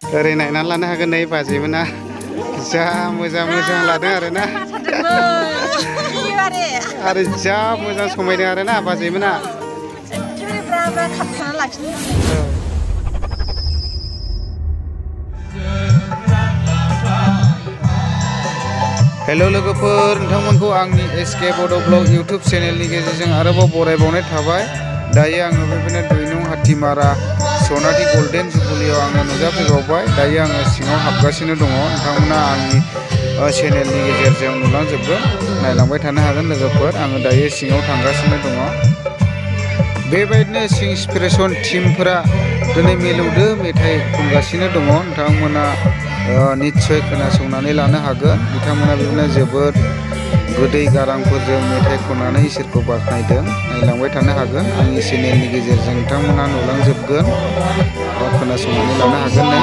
ओरै नायनानै लानो हागोन नै बाजैमोना जा मोजां मोजां लादों आरोना आरो जा मोजां समायदों आरोना बाजैमोना हेल' लोगोफोर नोंथांमोनखौ आंनि एसके बड' ब्लग इउटुब चेनेलनि गेजेरजों आरोबाव बरायबावनाय थाबाय। दायो आङो बेबायदिनो 2 नं हाथिमारा सनाथि गल्डेन जुबुलियाव आङो नुजाफैबावबाय। दायो आङो सिङाव हाबगासिनो दङ। नोंथांमोना आंनि चेनेलनि गेजेरजों नुलांजोबगोन, नायलांबाय थानो हागोन लोगोफोर। आङो दायो सिङाव थांगासिनो दङ। बेबायदिनो सिंस्पिरेसन टीमफोरा दिनै मिलौदो मेथाइ खनगासिनो दङ। नोंथांमोना निस्सय खोनासंनानै लानो हागोन। बिथांमोना बेबायदिनो जोबोद गोदै गारांफोरजों मेथाइ खननानै इसोरखौ बाख्नायदों। नायलांबाय थानो हागोन आंनि चेनेलनि गेजेरजों नोंथांमोना नुलांजोबगोन बा खोनासंनानै लानो हागोन नै।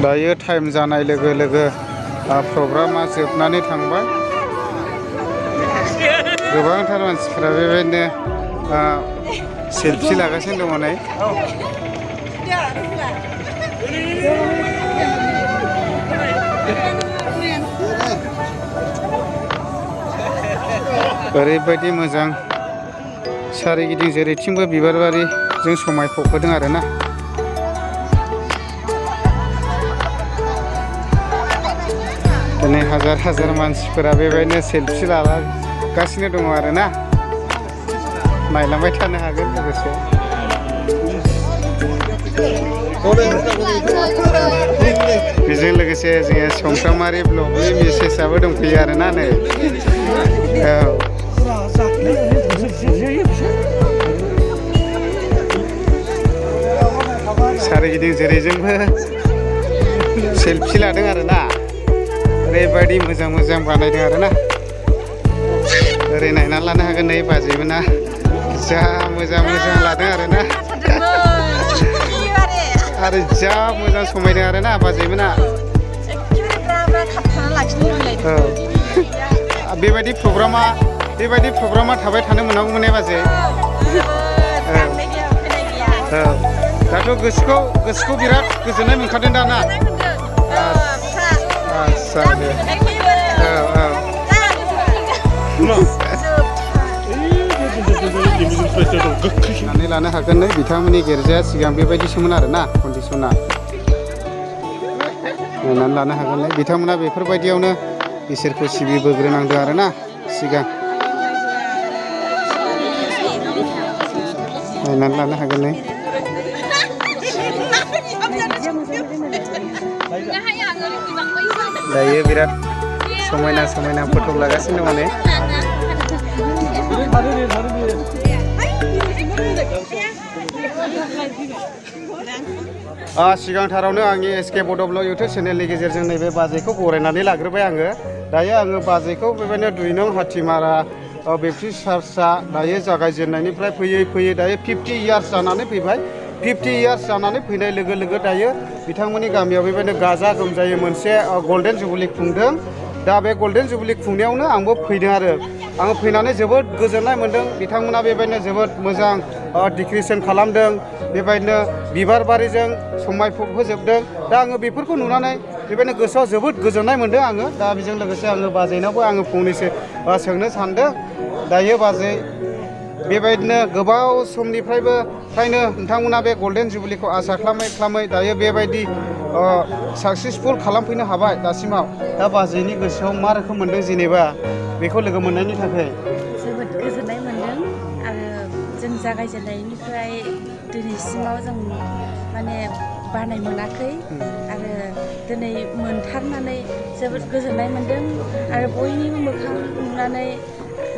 दायो टाइम जानाय लोगो लोगो प्रग्रामा जोबनानै थांबाय। गोबांथार मानसिफोरा बेबायदिनो सेल्फि लागासिनो दङ नै। ओरैबायदि मोजां सोरगिदिं जेरैथिंबो बिबार बारिजों समायफबहोदों आरोना। दिनै हाजार हाजार मानसिफोरा बेबायदिनो सेल्फि लागासिनो दङ आरोना। नायलांबाय थानो हागोन लोगोसे। बेजों लोगोसे जोङो समफ्रामारि ब्लगनि मेसेजआबो दंफैयो आरोना नै। औ सोरगिदिं जेरैजोंबो सेल्फि लादों आरोना। ओरैबायदि मोजां मोजां बानायदों आरोना। ओरै नायनानै लानो हागोन नै बाजैमोना जा मोजां मोजां लादों आरोना। आरो जा मोजां समायदों आरोना बाजैमोना। बेबायदि प्रग्रामा थाबाय थानो मोननांगौमोन ने बाजै। दाथ' गोसोखौ बिराद गोजोननाय मोनखादों दा ना। आस्सा दे। नानै लानो हागोन नै बिथांमोननि गिर्जाया सिगां बेबायदिसोमोन आरोना कन्डिसना। नायनानै लानो हागोन नै बिथांमोना बेफोरबायदियावनो इसोरखौ सिबिबोग्रोनांदों आरोना सिगां। नायनानै लानो हागोन नै। दायो बिराद समायना समायना फट' लागासिनो दङ ने। सिगांथारावनो आंनि एसके बड' ब्लग इउटुब चेनेलनि गेजेरजों नैबे बाजैखौ बरायनानै लाग्रोबाय आङो। दायो आङो बाजैखौ बेबायदिनो 2 नं हाथिमारा बेप्टिस्ट चार्चआ दायो जागायजेननायनिफ्राय फैयै फैयै दायो 50 इयार्स जानानै फैबाय। 50 इयार्स जानानै फैनाय लोगो लोगो दायो बिथांमोननि गामियाव बेबायदिनो गाजा गोमजायै मोनसे गल्डेन जुबुलि खुंदों। दा बे गल्डेन जुबुलि खुंनायावनो आंबो फैदों आरो। आं फैनानै जोबोद गोजोननाय मोन्दों। बिथांमोना बेबायदिनो जोबोद मोजां डेक'रेसन खालामदों। बेबायदिनो बिबार बारिजों समायफबहोजोबदों। दा आङो बेफोरखौ नुनानै बेबायदिनो गोसोआव जोबोद गोजोननाय मोन्दों आङो। दा बेजों लोगोसे आङो बाजैनावबो आङो फंनैसो सोंनो सानदों। दायो बाजै बेबायदिनो गोबाव समनिफ्रायनो नोंथांमोना बे गल्डेन जुबुलिखौ आसा खालामै दायो बेबायदि साक्सेसफुल खालामफैनो हाबाय दासिमाव। दा बाजैनि गोसोआव मा रोखोम मोन्दों जेनेबा बेखौ लोगो मोननायनि थाखाय? जोबोद गोजोननाय मोन्दों। आरो जों जागायजेननायनिफ्राय दिनैसिमाव जों माने बानाय मोनाखै। आरो दिनै मोनथारनानै जोबोद गोजोननाय मोन्दों। आरो बयनिबो मोखां नुनानै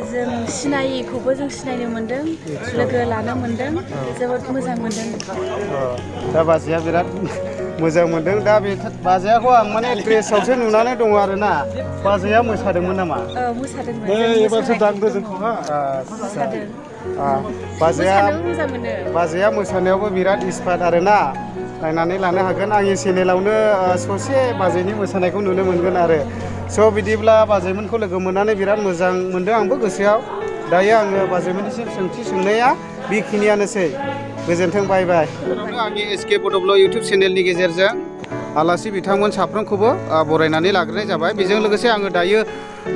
जों सिनायिखौबो जों सिनायनो मोन्दों, लोगो लानो मोन्दों। जोबोद मोजां मोन्दों। दा बाजैया बिराद मोजां मोन्दों। दा बे बाजैयाखौ आं माने ड्रेसावसो नुनानै दङ आरोना। बाजैया मोसादोंमोन नामा? मोसादोंमोन। एबारसो दांदो जोंखौ हा। बाजैया मोसानायावबो बिराद एक्सपार्ट आरोना। नायनानै लानो हागोन आंनि चेनेलावनो ससे बाजैनि मोसानायखौ नुनो मोनगोन आरो। स' बिदिब्ला बाजैमोनखौ लोगो मोननानै बिराद मोजां मोन्दों आंबो गोसोआव। दायो आङो बाजैमोननिसिम सोंथि सोंनाया बेखिनियानोसै। गोजोन्थों, बाय बाय। आंनि एसके बड' ब्लग इउटुब चेनेलनि गेजेरजों आलासि बिथांमोन साफ्रोमखौबो बरायनानै लाग्रोनाय जाबाय। बेजों लोगोसे आङो दायो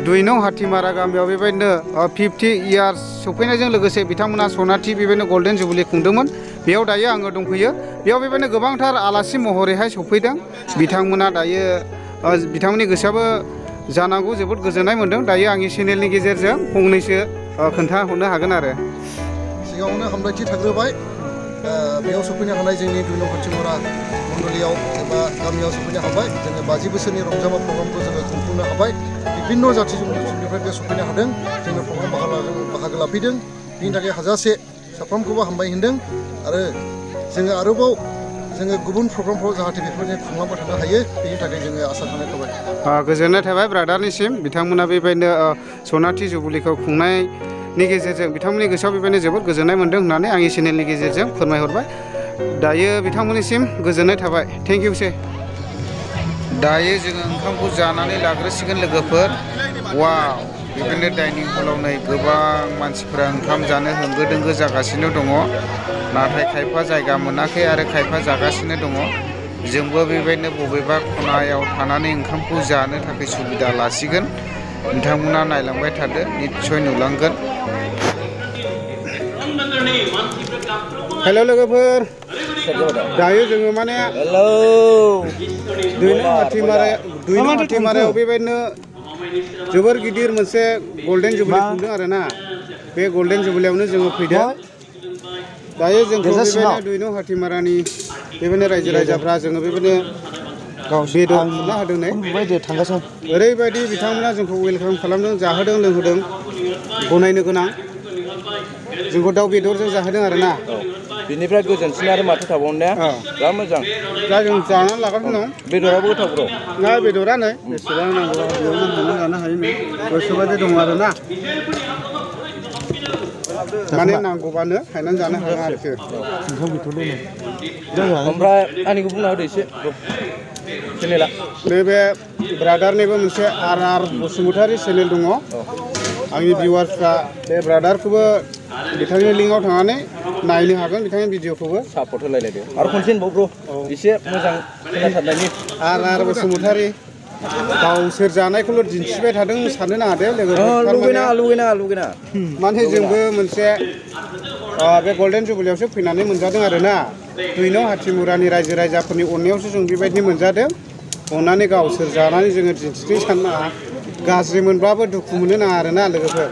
2 नं हाथिमारा गामियाव बेबायदिनो 50 इयार्स सफैनायजों लोगोसे बिथांमोना सनाथि बेबायदिनो गल्डेन जुबुलि खुंदोंमोन। बेयाव दायो आङो दंफैयो। बेयाव बेबायदिनो गोबांथार आलासि महरैहाय सफैदों। बिथांमोना दायो बिथांमोननि गोसोआबो जानांगौ जोबोद गोजोननाय मोन्दों। दायो आंनि चेनेलनि गेजेरजों फंनैसो खोन्थाहरनो हागोन आरो। सिगाङावनो हामलायथि थाग्रोबाय। बेयाव सफैनो हानाय जोंनि 2 नं हाथिमारा मण्डलियाव एबा गामियाव सफैनो हाबाय। जोङो 50 बोसोरनि रंजामा प्रग्रामखौ जोङो खुंफुंनो हाबाय। बिभिन्न जाथि जमनिफ्राय बे सफैनो हादों। जोङो प्रग्राम बाहागो लाफैदों। बिनि थाखाय हाजासे साफ्रोमखौबो हामबाय होनदों। आरो जोङो आरोबाव गुबुन प्रग्रामफ्राव जाहाथे बेफोरबायदि खुंलांबाय थानो हायो, बेनि थाखाय जोङो आसा खालामनाय थाबाय। गोजोननाय थाबाय ब्रादारनिसिम। बिथांमोना बेबायदिनो सनाथि जुबुलिखौ खुंनायनि गेजेरजों बिथांमोननि गोसोआव बेबायदिनो जोबोद गोजोननाय मोन्दों होननानै आंनि चेनेलनि गेजेरजों फोरमायहरबाय। दायो बिथांमोननिसिम गोजोननाय थाबाय थेंक इउ से दायो जोङो ओंखामखौ जानानै लाग्रोसिगोन लोगोफोर वाव बेफोरनो डाइनिं हलाव नै गोबां मानसिफोरा ओंखाम जानो होंगो दोंगो जागासिनो दङ नाथाय खायफा जायगा मोनाखै आरो खायफा जागासिनो दङ जोंबो बेबायदिनो बबेबा खनायाव थानानै ओंखामखौ जानो थाखाय सुबिदा लासिगोन नोंथांमोना नायलांबाय थादो निस्सय नुलांगोन हेल' लोगोफोर दायो जोङो माने दैनो हाथिमारायाव बेबायदिनो जोबोर गिदिर मोनसे गल्डेन जुबली खुंदों आरोना बे गल्डेन जुबलीयावनो जोङो फैदों दायो जोंखौ बेबायदिनो दैनो हाथिमारानि बेबायदिनो रायजो राजाफ्रा जोङो बेबायदिनो बेदर फुना होदों नै ओरैबायदि बिथांमोना जोंखौ वेलकाम खालामदों जाहोदों लोंहोदों गनायनो गोनां जोंखौ दाउ बेदरजों जाहोदों आरोना बिनिफ्राय गोजोनसिन आरो माथो थाबावनो ने जा मोजां दा जों जानानै लागासिनो दं बेदराबो गोथाव ब्र ना बेदरा नै बेसेबां नांगौ बेयावनो हांनानै जानो हायो नै गोसोबायदि दं आरोना माने नांगौबानो हायनानै जानो हागोन आरोखि ओमफ्राय आंनिखौ बुंना होदो एसे चेनेला नैबे ब्रादारनिबो मोनसे आर बसुमतारी चेनेल दङ आंनि भिउवार्सफ्रा बे ब्रादारखौबो बिथांनि लिंकआव थांनानै नायनो हागोन बिथांनि भिडिअखौबो सापर्ट होलायलायदो आरो खनसे होनबाव ब्र एसे मोजां खोनाथारनायनि आर बसुमतारी गावसोर जानायखौल' दिन्थिबाय थादों साननो नाङा दे लुगैना माने जोंबो मोनसे बे गल्डेन जुबलीयावसो फैनानै मोनजादों आरोना दैनो हाथिमुरानि रायजो राजाफोरनि अननायावसो जों बेबायदि मोनजादों अननानै गावसोर जानानै जोङो दिन्थिनो साननो नाङा गाज्रि मोनब्लाबो दुखु मोननो नाङा आरोना लोगोफोर